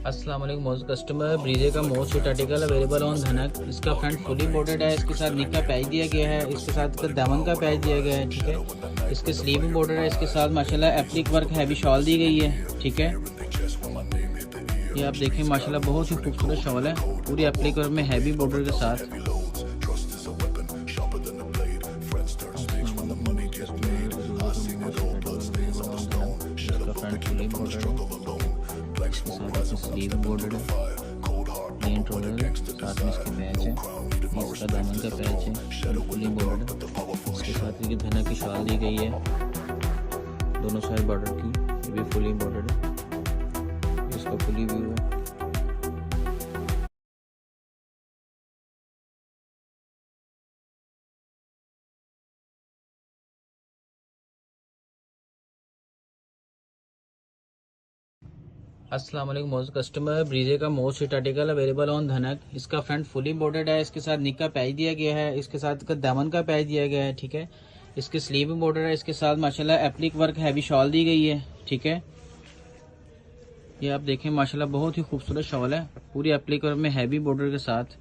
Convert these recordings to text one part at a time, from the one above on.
अस्सलाम वालेकुम most customer, ब्रीजे का most hit article available on धनक। इसका फ्रंट फुली बॉर्डर्ड है, इसके साथ निक का पैच दिया गया है, इसके साथ दामन का पैच दिया गया है, ठीक है। इसके स्लीव बॉर्डर है, इसके साथ माशाल्लाह एप्लिक वर्क हैवी शॉल दी गई है, ठीक है। ये आप देखें माशाल्लाह बहुत ही खूबसूरत शॉल है, पूरी एप्लिक वर्क में हैवी बॉर्डर के साथ। फ्रंट फुली बॉर्डर है, इसके साथ स्लीव बॉर्डर है, प्लेन ट्रोलर है, साथ में इसके पैच है, इसका दामन का पैच है, फुली बॉर्डर है। इसके साथ ये धनक की शाल दी गई है दोनों साइड बॉर्डर की, ये भी फुली बॉर्डर है, इसका फुली व्यू है। अस्सलाम वालेकुम मोस्ट कस्टमर, ब्रीजे का most hit article available on धनक। इसका फ्रंट फुली बॉर्डर्ड है, इसके साथ निक का पैच दिया गया है, इसके साथ दामन का पैच दिया गया है, ठीक है। इसके स्लीव बॉर्डर है, इसके साथ माशाल्लाह एप्लिक वर्क हैवी शॉल दी गई है, ठीक है। ये आप देखें माशाल्लाह बहुत ही खूबसूरत शॉल है, पूरी एप्लिक वर्क में हैवी बॉर्डर के साथ।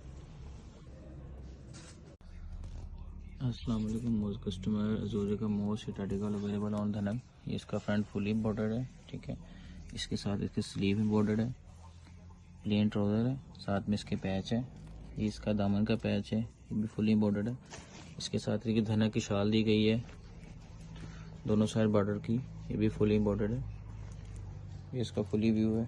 अस्सलाम वालेकुम मोस्ट कस्टमर, ब्रीजे का most hit article available on धनक। इसका फ्रंट फुली बॉर्डर है, ठीक है। इसके साथ इसके स्लीव बॉर्डर है, प्लेन ट्राउजर है, साथ में इसके पैच है, ये इसका दामन का पैच है, ये भी फुली बॉर्डर है। इसके साथ ये धनक की शाल दी गई है दोनों साइड बॉर्डर की, ये भी फुली बॉर्डर है, ये इसका फुली व्यू है।